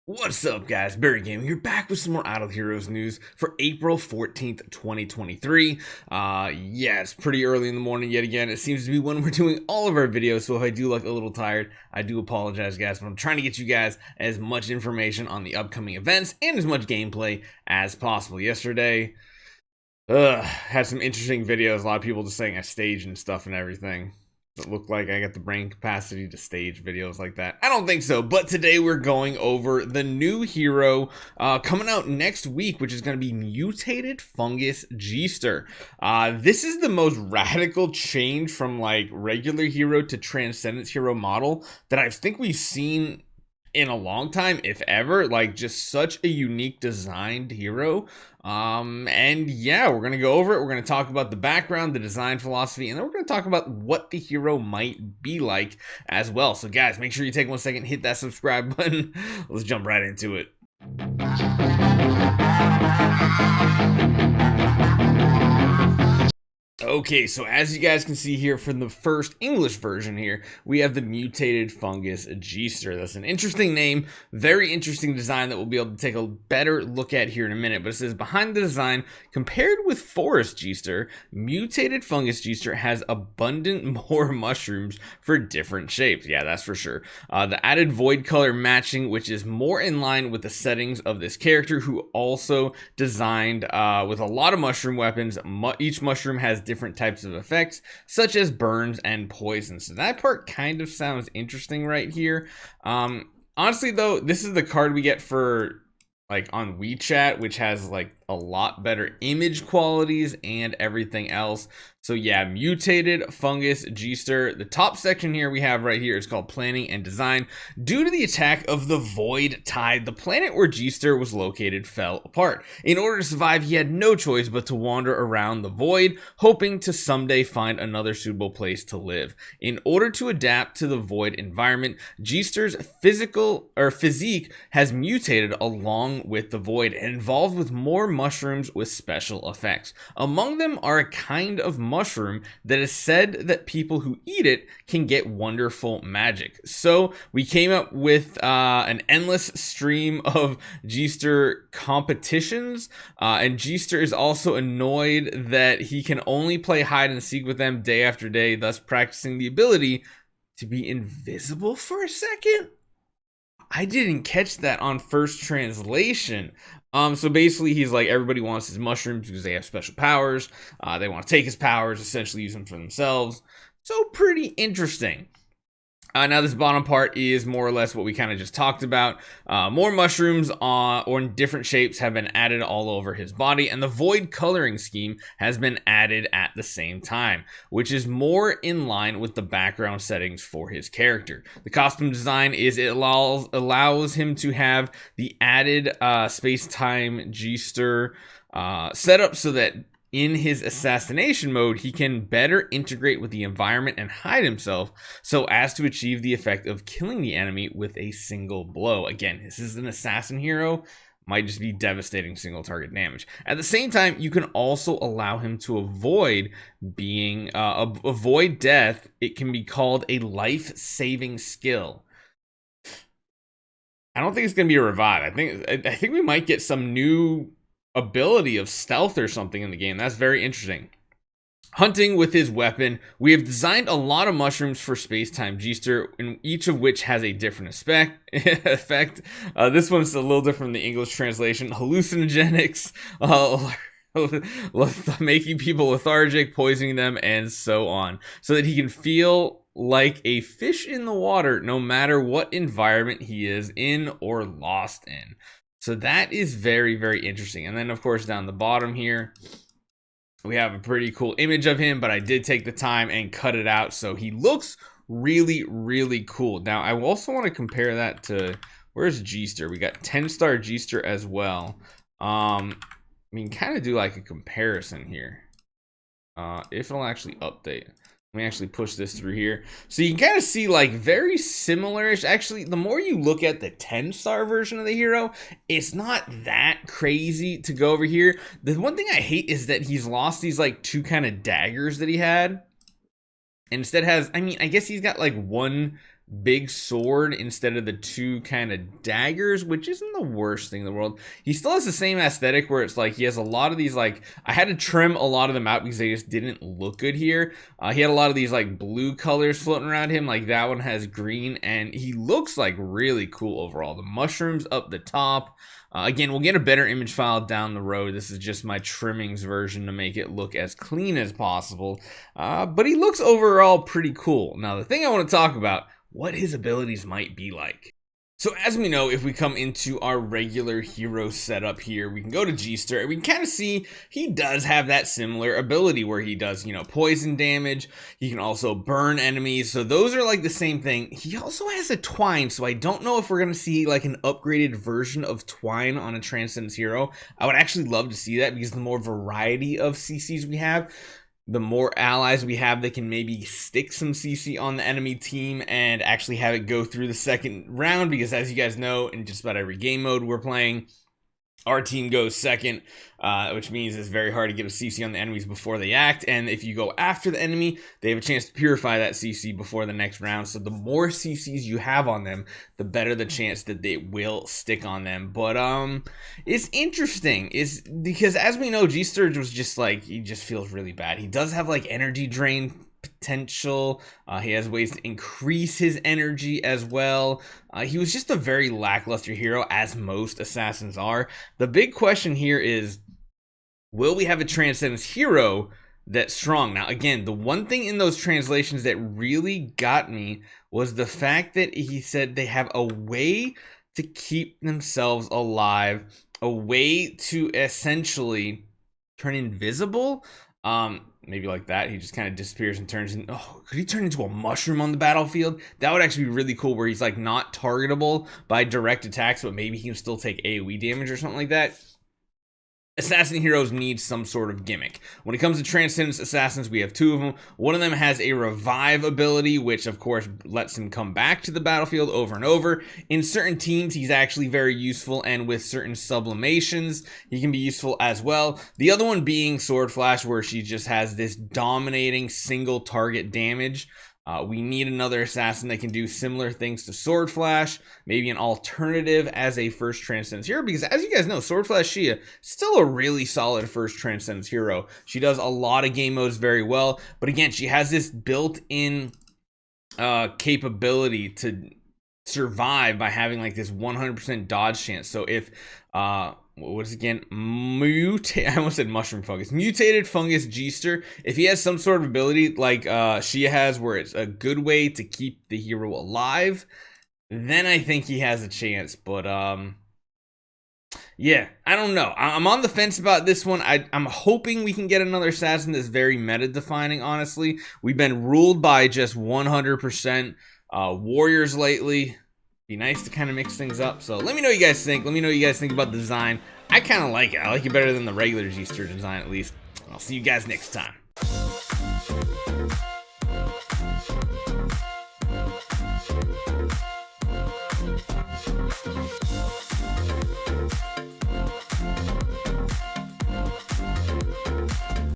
What's up, guys? Barry Gaming here, back with some more Idle Heroes news for April 14th, 2023. Yeah, it's pretty early in the morning yet again. It seems to be when we're doing all of our videos, so if I do look a little tired, I do apologize, guys, but I'm trying to get you guys as much information on the upcoming events and as much gameplay as possible. Yesterday, had some interesting videos, a lot of people just saying I staged and stuff and everything. It look like I got the brain capacity to stage videos like that. I don't think so, but today we're going over the new hero coming out next week, which is going to be Mutated Fungus Geester. This is the most radical change from like regular hero to Transcendence hero model that I think we've seen in a long time, if ever. Like, just such a unique designed hero. And yeah, we're gonna go over it. We're gonna talk about the background, the design philosophy, and then we're gonna talk about what the hero might be like as well. So guys, make sure you take 1 second, hit that subscribe button. Let's jump right into it. Okay, so as you guys can see here from the first English version here, we have the Mutated Fungus Geester. That's an interesting name, very interesting design that we'll be able to take a better look at here in a minute. But it says, behind the design, compared with Forest Geester, Mutated Fungus Geester has abundant more mushrooms for different shapes. Yeah, that's for sure. The added void color matching, which is more in line with the settings of this character, who also designed with a lot of mushroom weapons. Each mushroom has different types of effects, such as burns and poison. So that part kind of sounds interesting right here. Honestly though, this is the card we get for like on WeChat, which has like a lot better image qualities and everything else. So yeah, Mutated Fungus Geester. The top section here we have right here is called Planning and Design. Due to the attack of the Void Tide, the planet where Geester was located fell apart. In order to survive, he had no choice but to wander around the void, hoping to someday find another suitable place to live. In order to adapt to the void environment, Geester's physique has mutated along with the void and evolved with more mushrooms with special effects. Among them are a kind of mushroom that is said that people who eat it can get wonderful magic. So we came up with an endless stream of Geester competitions, and Geester is also annoyed that he can only play hide and seek with them day after day, thus practicing the ability to be invisible for a second. I didn't catch that on first translation. So basically he's like, everybody wants his mushrooms because they have special powers. They want to take his powers, essentially use them for themselves. So pretty interesting. Now this bottom part is more or less what we kind of just talked about. More mushrooms or in different shapes have been added all over his body, and the void coloring scheme has been added at the same time, which is more in line with the background settings for his character. The costume design is it allows him to have the added space-time Geester set up so that in his assassination mode, he can better integrate with the environment and hide himself so as to achieve the effect of killing the enemy with a single blow. Again, this is an assassin hero, might just be devastating single target damage. At the same time, you can also allow him to avoid being avoid death. It can be called a life-saving skill. I don't think it's going to be a revive. I think we might get some new ability of stealth or something in the game. That's very interesting. Hunting with his weapon. We have designed a lot of mushrooms for Space-Time Geester, and each of which has a different effect. This one's a little different from the English translation. Hallucinogenics, making people lethargic, poisoning them, and so on, so that he can feel like a fish in the water no matter what environment he is in or lost in. So that is very, very interesting. And then, of course, down the bottom here, we have a pretty cool image of him, but I did take the time and cut it out. So he looks really, really cool. Now, I also want to compare that to, where's Geester? We got 10-star Geester as well. I mean, kind of do like a comparison here. If it'll actually update. Let me actually push this through here. So you can kind of see like very similar-ish. Actually, the more you look at the 10-star version of the hero, it's not that crazy to go over here. The one thing I hate is that he's lost these like two kind of daggers that he had. And instead has, I mean, I guess he's got like one big sword instead of the two kind of daggers, which isn't the worst thing in the world. He still has the same aesthetic where it's like he has a lot of these, like, I had to trim a lot of them out because they just didn't look good here. He had a lot of these like blue colors floating around him, like that one has green, and he looks like really cool overall. The mushrooms up the top. Again, we'll get a better image file down the road. This is just my trimmings version to make it look as clean as possible. But he looks overall pretty cool. Now, the thing I want to talk about, what his abilities might be like. So as we know, if we come into our regular hero setup here, we can go to Geester and we can kind of see he does have that similar ability where he does, you know, poison damage. He can also burn enemies. So those are like the same thing. He also has a twine. So I don't know if we're going to see like an upgraded version of twine on a Transcendence hero. I would actually love to see that because the more variety of CCs we have, the more allies we have that can maybe stick some CC on the enemy team and actually have it go through the second round, because as you guys know, in just about every game mode we're playing, our team goes second, which means it's very hard to get a CC on the enemies before they act. And if you go after the enemy, they have a chance to purify that CC before the next round. So the more CCs you have on them, the better the chance that they will stick on them. But it's interesting is because as we know, G-Sturge was just like, he just feels really bad. He does have like energy drain potential. He has ways to increase his energy as well. He was just a very lackluster hero, as most assassins are. The big question here is, will we have a Transcendence hero that's strong? Now, again, the one thing in those translations that really got me was the fact that he said they have a way to keep themselves alive, a way to essentially turn invisible. Maybe like that. He just kind of disappears and turns in. Oh, could he turn into a mushroom on the battlefield? That would actually be really cool, where he's like not targetable by direct attacks, but maybe he can still take AoE damage or something like that. Assassin heroes need some sort of gimmick. When it comes to Transcendence assassins, we have two of them. One of them has a revive ability, which of course lets him come back to the battlefield over and over. In certain teams, he's actually very useful, and with certain sublimations, he can be useful as well. The other one being Sword Flash, where she just has this dominating single target damage. We need another assassin that can do similar things to Sword Flash, maybe an alternative as a first Transcendence hero, because as you guys know, Sword Flash Shia, still a really solid first Transcendence hero. She does a lot of game modes very well, but again, she has this built-in capability to survive by having like this 100% dodge chance. So if what is it again? I almost said mushroom fungus. Mutated Fungus Geester. If he has some sort of ability like Shia has, where it's a good way to keep the hero alive, then I think he has a chance. But yeah, I don't know. I'm on the fence about this one. I'm hoping we can get another assassin that's very meta defining. Honestly, we've been ruled by just 100% warriors lately. Be nice to kind of mix things up. So let me know what you guys think. Let me know what you guys think about the design. I kind of like it. I like it better than the regular Geester design, at least. I'll see you guys next time.